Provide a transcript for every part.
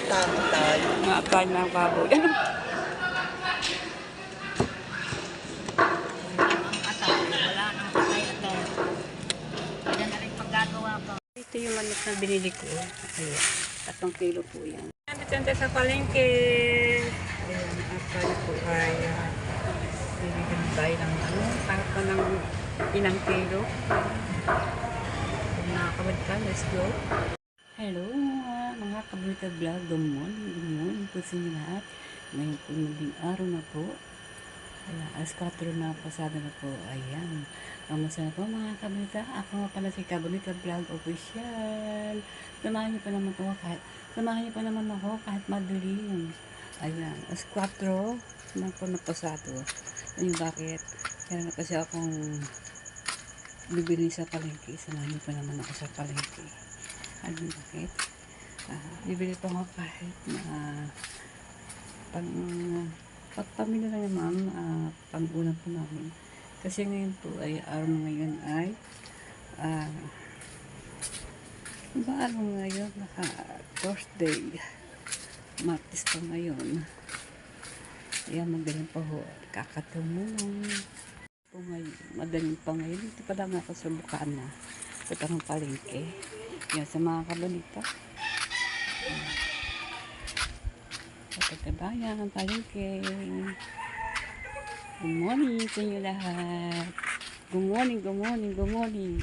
Tama tayo. Nakakain ng baboy. Ano? Wala nang patay ito. Yan na rin paggagawa ko. Ito yung manok na binili ko. Ayan. 3 kilo po yan. Nandito tayo sa palengke. Ayan. At tayo po ay bibigyan tayo ng ano. Kahit pa ng ilang kilo. Kung nakakabad ka, let's go. Hello mga kabalita vlog. Good morning po sa inyo lahat. Ngayon po naging araw na po. Ayan, alas 4 na pasada na po. Ayan. Kamusta na po mga kabalita? Ako nga pala si Kabalita Vlog Official. Samahan niyo pa naman ako kahit madilim. Ayan. Alas 4 na po na pasado. Ayun bakit? Kaya na kasi akong bibili sa palengke. Samahan niyo pa naman ako sa palengke. Ano bakit? Bibili pa ako kahit na pagpamili lang naman, pang-ulam po namin. Kasi ngayon po ay, araw ngayon ay, araw ngayon, Thursday, Martes pa ngayon. Ayan, madaling pa ho, kakatulong po ngayon, madaling pa ngayon. Dito pa lang ako sa Bukana, sa Tanong Palengke. Yan, sa mga kabalita. Sa pagkabayan ng palengke. Good morning sa inyo lahat. Good morning. Good morning, madam.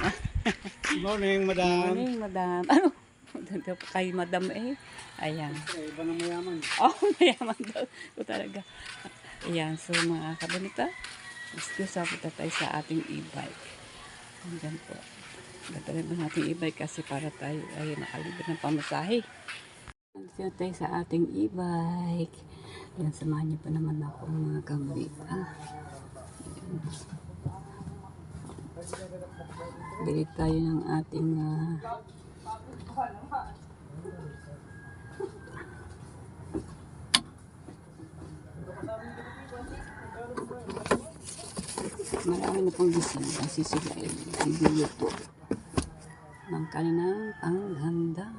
Good morning, madam. Ano? Dito pa kay madam eh. Ayan. Iba na mayaman. Oh, mayaman daw. Ito talaga. Ayan. So, mga kabalita, let's go sa tayo sa ating e-bike. Hanggang po. Gatarin mo natin e-bike kasi para tayo ay makalibre ng pamasahe. Nandito tayo sa ating e-bike. Ayan, samahan niyo pa naman ako mga kabalita. Bili tayo ng ating marami na pong gising kasi sila ay bibuluto ng kanilang panghanda.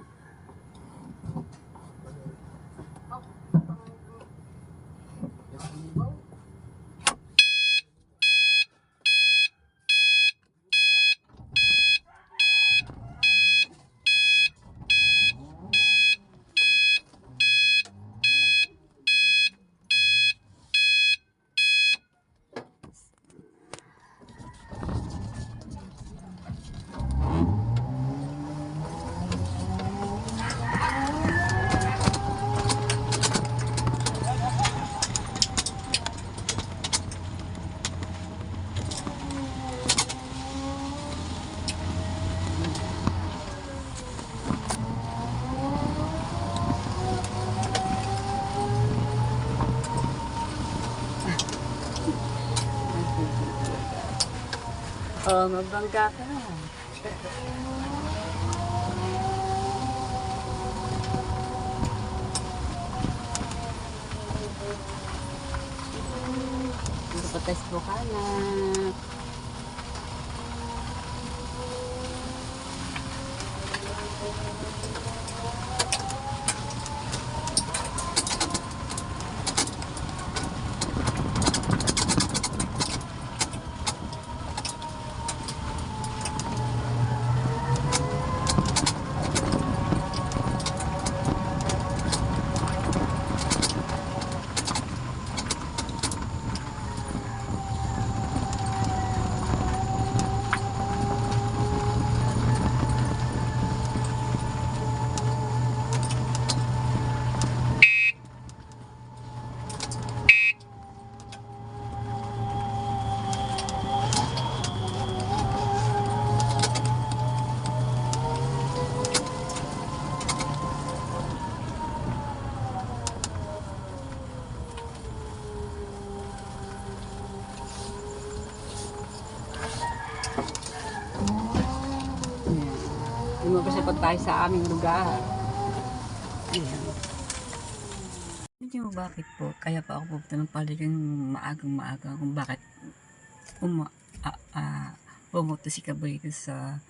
Oh, magbangga ka na. Dito pa tayo sa Bukana. Lumabas pa tayo sa aming lugar. Ayan. Hindi mo bakit po, kaya pa ako pupunta ng paligang maagang-maaga kung bakit pumunta si Kabalita sa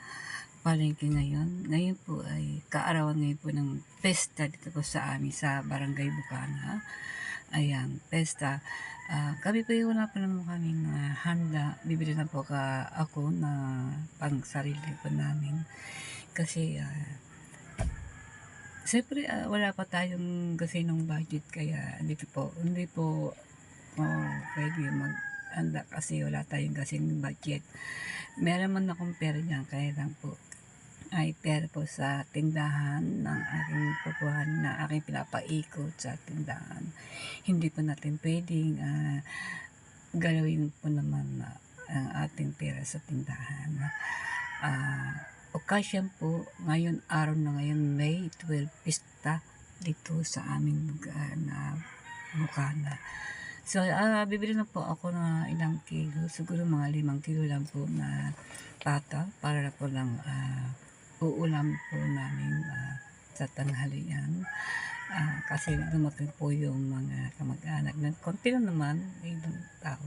palengke ngayon. Ngayon po ay kaarawan ngayon po ng pesta dito po sa amin sa Barangay Bukana. Ayan, pesta. Kami po yung wala pa naman kaming handa. Bibili na po ako na pang sarili po namin. Kasi siyempre wala pa tayong gasinong budget kaya hindi po pwede mag-handa kasi wala tayong gasinong budget. Meron man akong pera niyan, kaya lang po ay pera po sa tindahan ng aking pupuhan na aking pinapaikot sa tindahan. Hindi po natin pwedeng galawin po naman ang ating pera sa tindahan. Occasion po, ngayon araw na ngayon, May 12, pista dito sa aming lugar na Bukana. So, bibili na po ako na ilang kilo, siguro mga 5 kilo lang po na pata para po lang uulam po namin sa tanghalian. Kasi dumating po yung mga kamag-anak na konti lang naman, ibang tao.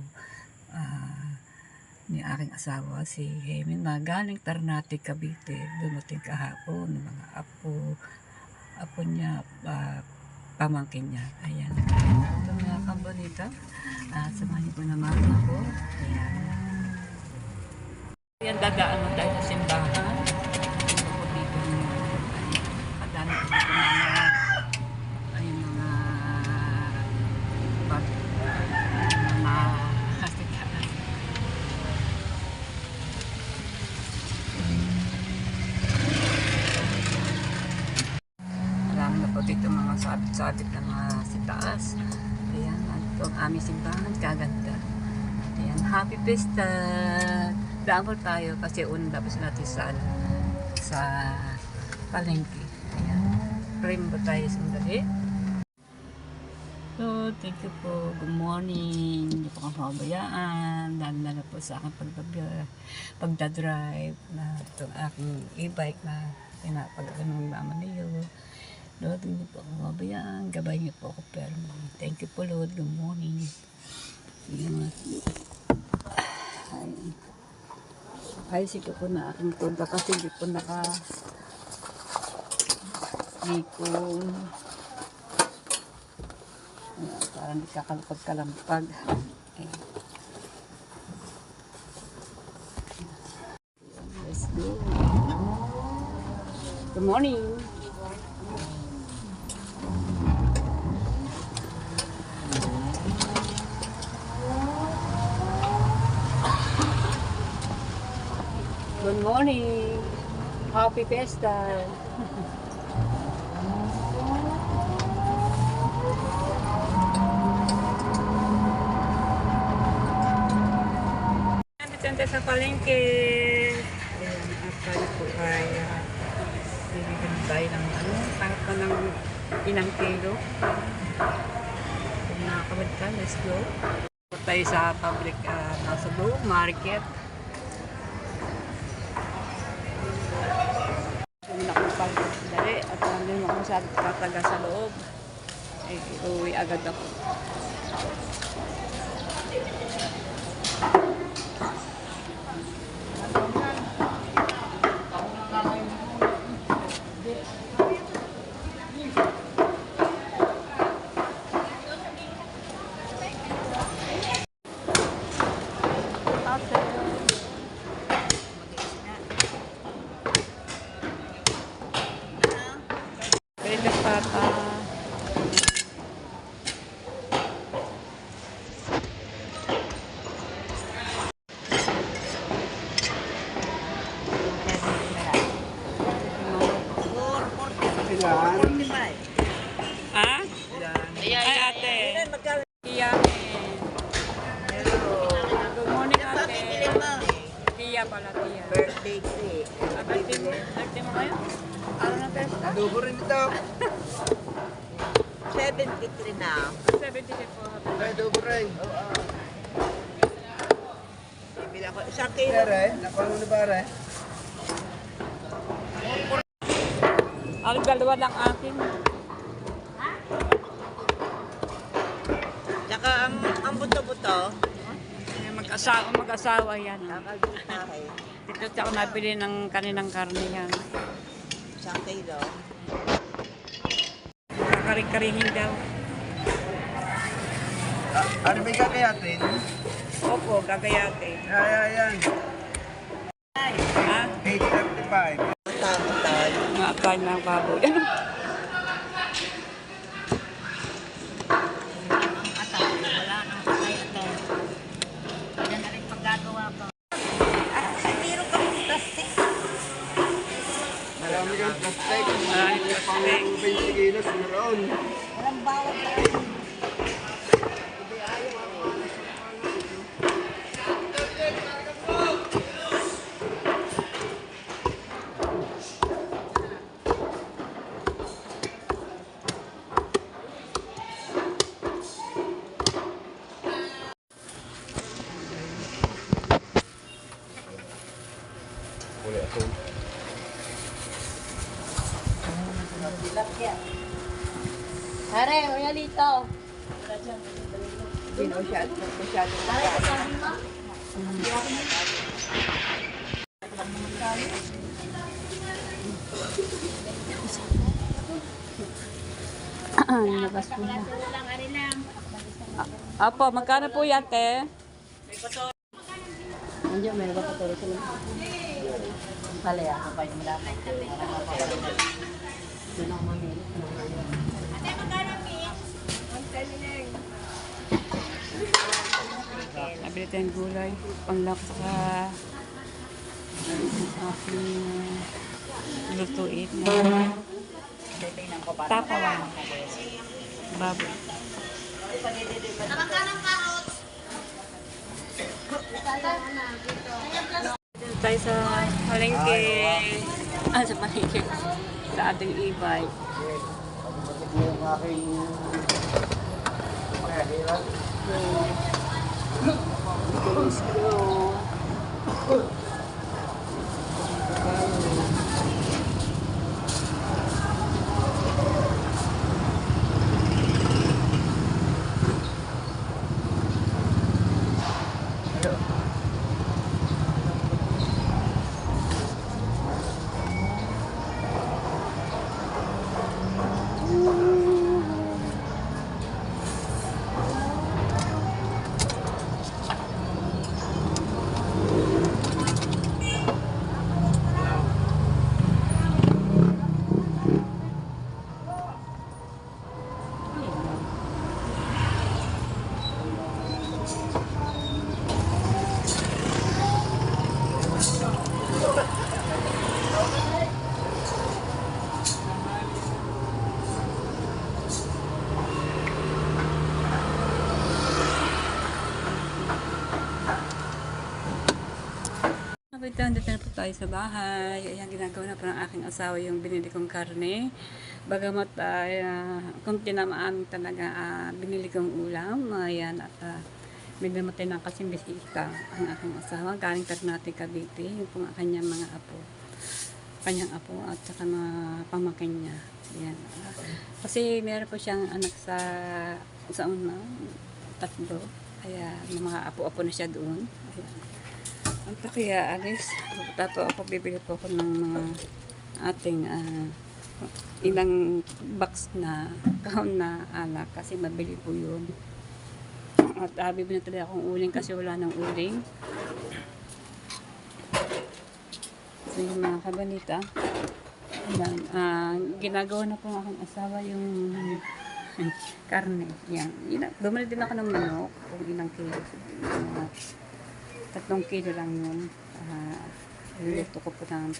Ni aking asawa, si Hemin, na galing Ternate, Cavite, dumating kahapon, mga apo niya, pamangkin niya. Ayan. Ito mga kambanita. Samahan niyo po naman ako. Ayan. Ayan, dadaan mo tayo sa simbahan. Ito po dito madami po dito dito mga sabit-sabit na mga sa taas. Ayan, ito ang aming simbahan, kaganda. Ayan, happy pesta! Damol tayo kasi unang tapos natin sa palengke. Ayan, pray mo tayo sandali. So, thank you po. Good morning. Hindi po kang pabayaan. Lalo po sa aking pagdadrive na itong aking e-bike na pinapag-anong naman niyo. Lord, hindi po ako mabayaan. Gabay niyo po ako, pero thank you po, Lord. Good morning. Ayusin ko po na aking punta kasi hindi po naka-ikong. Parang hindi kakalampag-kalampag. Let's go. Good morning. Good morning. Happy Fiesta. Nandito sa palengke. Ayan, akala po ay bibigyan tayo ng kahit pa ng ilang kilo. Kung nakakabad ka, let's go. Tayo sa public nasa buong market. Dali at hindi mo kung saan tataga sa loob ay uwi agad ako. Pwede pata. Ha? Ay, ate. Kia. Good morning, ate. Kia pala, Kia. Birthday cake. Birthday mo kayo? Araw na pesta? Adobo rin ito. 73 na. 70 po. Adobo rin. Bibili ako isang kilo. Pare, nakuha mo na pare. Ang dalawa lang akin. Tsaka ang buto-buto. Mag-asawa yan. Kakagutahe. Dito ako nabili ng kaninang karne yan. Isang kilo. Kakaring-karihin daw. Ano may gagayatin? Opo, gagayate. Ayan. Ha? 8:35. Tama tayo. Mga kain ng baboy. Ano? Wala nang patay na tayo. Yan na rin paggagawa ko. Meron kami plastic. Marami kang plastic. Maraming plastic. 20 kilos meron. Walang bawal tayo. Hare, wala dito. Masyado. Hare, kasama mo? Labas po na. Apo, magkano po yate? Nandiyan, may iba pa tuloy sila. Kali ako pa yung malapit. Doon ako mamili. Nabili tayong gulay. Panglak sa aking lutuin na tapawan. Baboy. Dito tayo sa palengke. Sa palengke. Sa ating e-bike. Yung aking pagkahilan. Let's go. Dito na po tayo sa bahay. Ayan, ginagawa na po ng aking asawa yung binili kong karne. Bagamat kung tinamaan talaga binili kong ulam. Ayan, at may namatay na kasing bisita ang aking asawa. Galing natin Cavite, yung pong kanyang mga apo. Kanyang apo at saka mga pamangkin niya. Ayan. Kasi meron po siyang anak sa una, 3. Kaya may mga apo-apo na siya doon. Ayan. Ang kaya alis, tato ako, bibili po ako ng mga ating ilang box na kahon na alak kasi mabili po yun. At bibili na talaga akong uling kasi wala nang uling. So yung mga kabanita, ayan, ginagawa na po akong asawa yung karne. Yan. Bumili din ako ng manok kung ilang kilo. 3 kilo lang yun. Luto ko po ng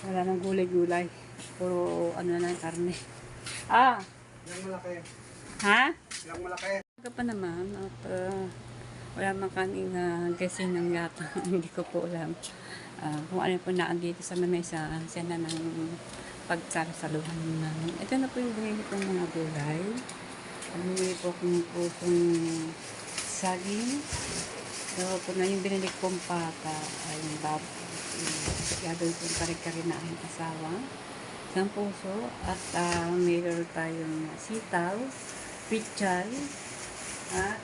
wala nang gulay-gulay. Puro na lang karne. Ilang malaki. Ha? Ilang malaki. Aga pa naman. At wala man kaning gasing ng yata. Hindi ko po alam. Kung ano po naandito sa lamesa, siya na ng pagsasaluhan namin. Ito na po yung binili kong mga gulay. Binili po kong pusong saging. So, po na yung binili kong pata ay yung baboy. Gagawin kong kare-kare na aking asawa. Isang puso. At mayroon tayong sitaw, pichay, at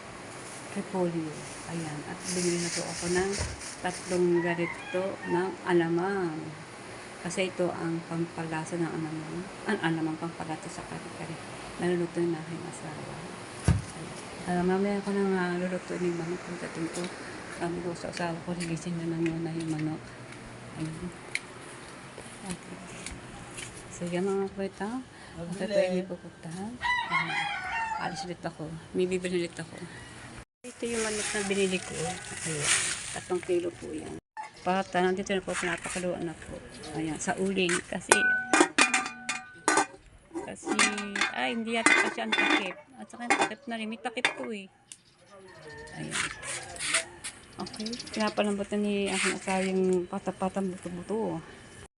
repolyo. Ayan. At bumili na po ako ng 3 ganito ng alamang. Kasi ito ang pampalasa ng alamang. Ang alamang pampalasa sa kari-kari. Naluluto yung aking asawa. Mamaya ko nang luluto yung manok. Pagdating ko, kami ko sa asawa ko, ligisin na lang muna yung manok. Ayan. Okay. So yan mga kweta. Ito pa yung pupuntahan. Alis ulit ako. May bibili ulit ako. Ito yung manok na binili ko. Ayan. 3 kilo po yan. Nandito na po, pinapakaluan na po. Ayan, sa uling. Kasi, hindi yata kasi ang takip. At saka yung takip na rin. May takip po eh. Ayan. Okay. Pinapalambot na ni aking asawa yung patapatang buto-buto.